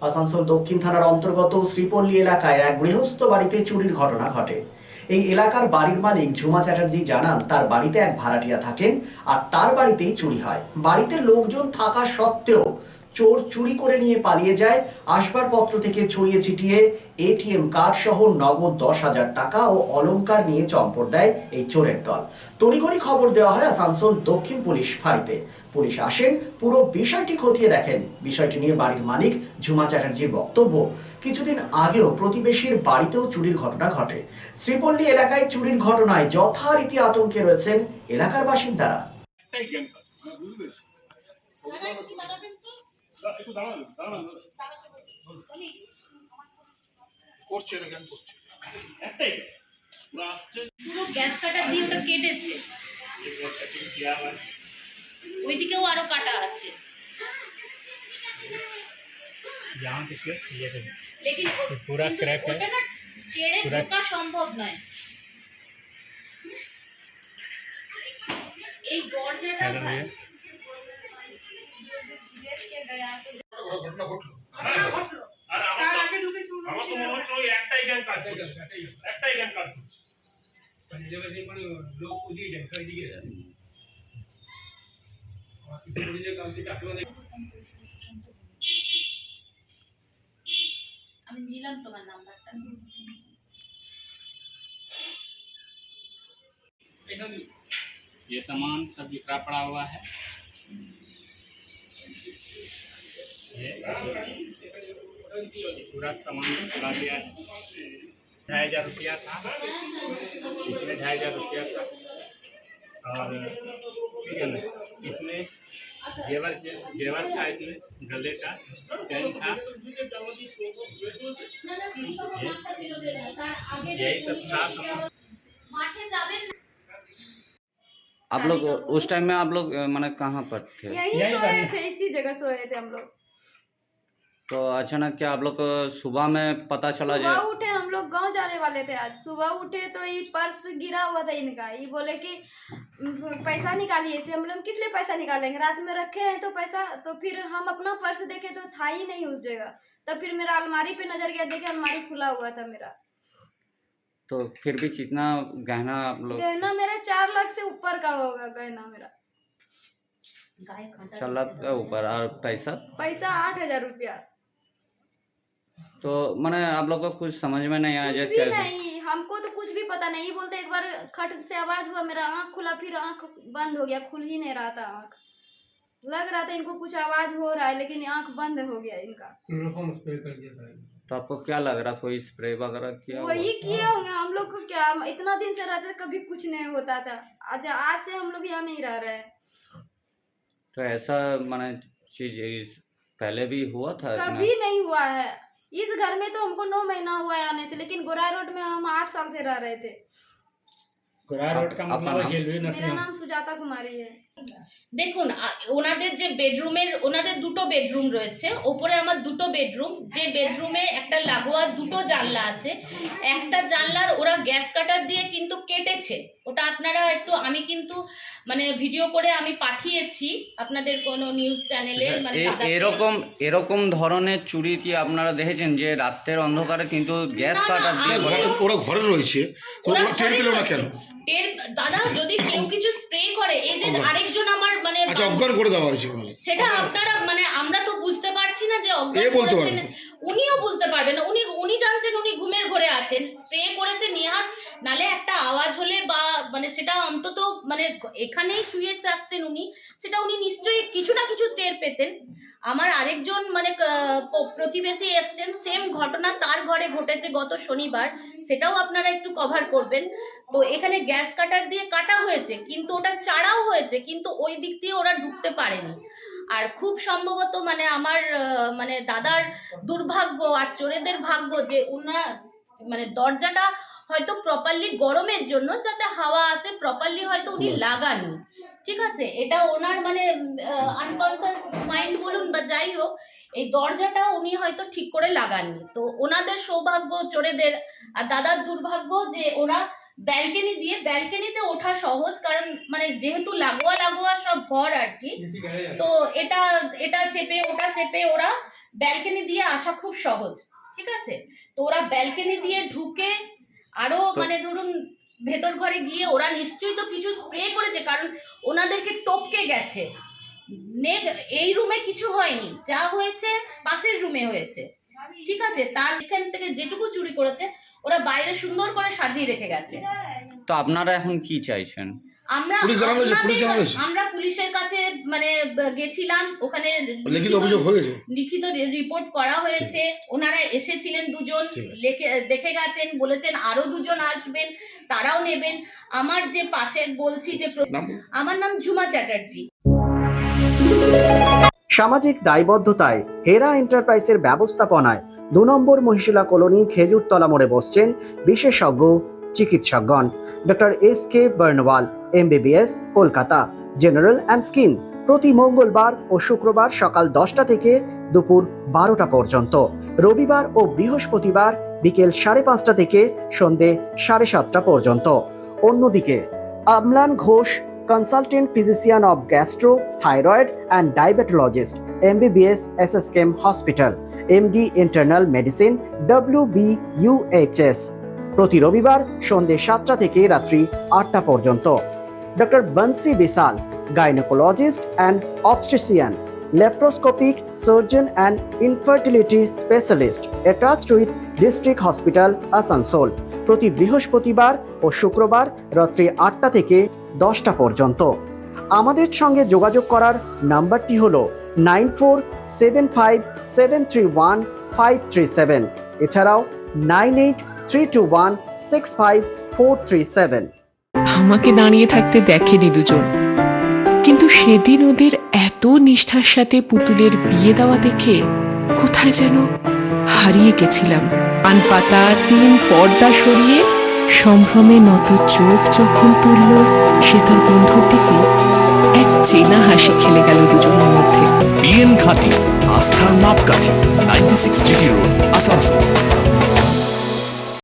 আসানসোল দক্ষিণ থানার অন্তর্গত শ্রীপল্লী এলাকায় এক গৃহস্থ বাড়িতে চুরির ঘটনা ঘটে। এই এলাকার বাড়ির মালিক ঝুমা চ্যাটার্জি জানান তার বাড়িতে এক ভাড়াটিয়া থাকেন আর তার বাড়িতেই চুরি হয়। বাড়িতে লোকজন থাকা সত্ত্বেও চোর চুরি করে নিয়ে পালিয়ে যায়। আসবাবপত্র থেকে ছড়িয়ে ছিটিয়ে এটিএম কার্ড সহ নগদ 10,000 টাকা ও অলংকার নিয়ে চম্পট দেয় এই চোরের দল। তড়িঘড়ি খবর দেওয়া হয় আসানসোল দক্ষিণ পুলিশ ফাঁড়িতে। পুলিশ আসেন, পুরো বিষয়টি খতিয়ে দেখেন। বিষয়টি নিয়ে বাড়ির মালিক ঝুমা চ্যাটার্জির বক্তব্য, কিছুদিন আগেও প্রতিবেশীর বাড়িতেও চুরির ঘটনা ঘটে। শ্রীপল্লী এলাকায় চুরির ঘটনায় যথারীতি আতঙ্কে রয়েছেন এলাকার বাসিন্দারা। পুরো গ্যাস কাটার দিয়ে ওটা কেটেছে, ওইদিকেও আরো কাটা আছে, लेकिन पूरा क्रैक है, ना चेड़े ढोका সম্ভব নয়। এই দরজাটা ঘটনা ঘটলো আর আমার আগে ঢুকে শুরু আমার তো মনে হচ্ছে ওই একটাই গ্যাং কাজ করছে, একটাই গ্যাং কাজ করছে। মানে যে মানে লোক ওদিকে গ্যাং কাজ দিকে আছে আর কিছু বলি যে কালকে চাকরি নেই। আমি দিলাম তোমার নাম্বারটা। ये सामान सब बिखरा पड़ा हुआ है। ये पूरा सामान चला गया है। 2,500 रुपया था, इसमें 2,500 रुपया था और ठीक है ना, इसमें जेवर था, इसमें गले का चैन था, यही सब था सामान। आप लोग उस टाइम में आप लोग माने कहाँ पर थे? यहीं सोए थे, इसी जगह सोए थे हम लोग। तो अचानक क्या आप लोग को सुबह में पता चला? सुबह उठे, हम लोग गांव जाने वाले थे। आज सुबह उठे तो ये पर्स गिरा हुआ था इनका। ये बोले कि पैसा निकालिए। इसे हम लोग किस लिए पैसा निकालेंगे, रात में रखे हैं तो पैसा। तो फिर हम अपना पर्स देखे तो था ही नहीं उस जगह। तब फिर मेरा अलमारी पे नजर गया, देखे अलमारी खुला हुआ था मेरा। तो फिर भी कितना गहना आप लोग? गहना मेरा 4 लाख से ऊपर का होगा गहना मेरा। 4 लाख का ऊपर। और पैसा 8,000 रुपया। तो माने आप लोग को कुछ समझ में नहीं आया? कुछ भी नहीं, हमको तो कुछ भी पता नहीं। बोलते एक बार खट से आवाज हुआ, मेरा आँख खुला, फिर आँख बंद हो गया, खुल ही नहीं रहा था आँख। लग रहा था इनको कुछ आवाज हो रहा है, लेकिन आँख बंद हो गया इनका। स्प्रे कर दिया था। तो आपको क्या लग रहा, कोई स्प्रे वगैरह किया? वही किए होंगे। हम लोग को क्या, इतना दिन से रहते कभी कुछ नहीं होता था। आज से हम लोग यहाँ नहीं रह रहे हैं। तो ऐसा माने चीज पहले भी हुआ था? कभी नहीं हुआ है। इस घर में तो हमको 9 महीना हुआ है आने से, लेकिन गोराई रोड में हम 8 साल से रह रहे थे। गोराई रोड का मतलब मेरा नाम सुजाता कुमारी है। দেখুন, ওনাদের যে বেডরুমের, ওনাদের দুটো বেডরুম রয়েছে, ওপরে আমার দুটো বেডরুম, যে বেডরুমে একটা লাগোয়া দুটো জানলা আছে। একটা জানলার ওরা গ্যাস কাটার দিয়ে কিন্তু কেটেছে। ওটা আপনারা একটু, আমি কিন্তু মানে ভিডিও করে আমি পাঠিয়েছি আপনাদের কোনো নিউজ চ্যানেলে। মানে এরকম ধরনের চুরি কি আপনারা দেখেছেন যে রাতের অন্ধকারে কিন্তু গ্যাস কাটার দিয়ে? ওরা ঘরে রয়েছে, তো ওরা টের পেল না কেন? দাদা, যদি কেউ কিছু স্প্রে করে, এই যে আরেকজন আমার মানে অজ্ঞান করে দেওয়া হয়েছে, সেটা আপনারা মানে আমরা তো বুঝতে পারছি না যে অজ্ঞান করেছেন। উনিও বুঝতে পারবেন না, উনি জানছেন উনি ঘুমের ঘরে আছেন, স্প্রে করেছে নিহাত। নালে একটা আওয়াজ হলে বা মানে সেটা অন্তত মানে এখানেই শুয়ে থাকছেন উনি, সেটা উনি নিশ্চয়ই কিছু না কিছু টের পেতেন। আমার আরেকজন মানে প্রতিবেশী এসছেন, সেম ঘটনা তার ঘরে ঘটেছে গত শনিবার, সেটাও আপনারা একটু কভার করবেন। তো এখানে গ্যাস কাটার দিয়ে কাটা হয়েছে, কিন্তু ওটা চাড়াও হয়েছে, কিন্তু ওই দিক দিয়ে ওরা ঢুকতে পারেনি। আর খুব সম্ভবত মানে আমার মানে দাদার দুর্ভাগ্য আর চোরেদের ভাগ্য যে ওনার মানে দরজাটা হয়তো প্রপারলি গরমের জন্য যাতে হাওয়া আসে প্রপারলি হয়তো উনি লাগাননি। ঠিক আছে, এটা ওনার মানে আনকনসিয়াস মাইন্ড বলুন বা যাই হোক, এই দরজাটা উনি হয়তো ঠিক করে লাগাননি। তো ওনাদের সৌভাগ্য চোরেদের, আর দাদার দুর্ভাগ্য যে ওরা ব্যালকনি দিয়ে, ব্যালকনিতে ওঠা সহজ, কারণ মানে যেহেতু লাগোয়া সব ঘর আর কি। তো এটা চেপে ওটা চেপে ওরা ব্যালকনি দিয়ে আসা খুব সহজ, ঠিক আছে? তো ওরা ব্যালকনি দিয়ে ঢুকে আরো মানে ধরুন ভেতর ঘরে গিয়ে ওরা নিশ্চয়ই তো কিছু স্প্রে করেছে, কারণ ওনাদেরকে টপকে গেছে। এই রুমে কিছু হয়নি, যা হয়েছে পাশের রুমে হয়েছে, ঠিক আছে? তার এখান থেকে যেটুকু চুরি করেছে ওরা বাইরে সুন্দর করে সাজিয়ে রেখে গেছে। তো আপনারা এখন কি চাইছেন? আমরা পুলিশ জানানো হয়েছে, পুলিশ জানানো হয়েছে? আমরা পুলিশের কাছে মানে গেছিলাম, ওখানে লিখিত অভিযোগ হয়ে গেছে? লিখিত রিপোর্ট করা হয়েছে। ওনারা এসেছিলেন দুজন, ঠিক আছে। দেখে গেছেন, বলেছেন আরো দুজন আসবেন, তারাও নেবেন। আমার যে পাশের বলছি যে নাম? আমার নাম ঝুমা চ্যাটার্জি। সামাজিক দায়বদ্ধতায় হেরা এন্টারপ্রাইজের ব্যবস্থাপনায় 2 নম্বর মহিশিলা কলোনি খেজুরতলা মোড়ে বসছেন বিশেষজ্ঞ চিকিৎসকগণ। Doctor SK Barnwal, MBBS, Kolkata, general and skin, প্রতি মঙ্গলবার ও শুক্রবার সকাল 10টা থেকে দুপুর 12টা পর্যন্ত, রবিবার ও বৃহস্পতিবার বিকেল 5:30 থেকে সন্ধে 7:30 পর্যন্ত। অন্যদিকে আমলান Ghosh, consultant physician of gastro, thyroid and diabetologist, MBBS, SSKM Hospital, MD Internal Medicine, WBUHS, প্রতি রবিবার সন্ধে 7টা থেকে রাত্রি 8টা পর্যন্ত। Doctor Banshi Bishal, gynaecologist and obstetrician, laparoscopic surgeon and infertility specialist, attached with district hospital Asansol, প্রতি বৃহস্পতিবার ও শুক্রবার রাত্রি 8টা থেকে 10টা পর্যন্ত। আমাদের সঙ্গে যোগাযোগ করার নাম্বারটি হলো 9475731537, এছাড়াও 9832165437। আমাকে দাঁড়িয়ে থাকতে দেখেনি দুজন, কিন্তু সেদিন ওদের এত নিষ্ঠার সাথে পুতুলের বিয়ে দেওয়া দেখে কোথায় যেন হারিয়ে গেছিলাম। পান পাতা টিন পর্দা সরিয়ে সম্ভ্রমে নত চোখ যখন তুলল সে তার বন্ধুটিকে, এক চেনা হাসি খেলে গেল দুজনের মধ্যে। বিএন ঘাটি, আস্থার মাপকাঠি, 96 GT রোড, আসানসোল।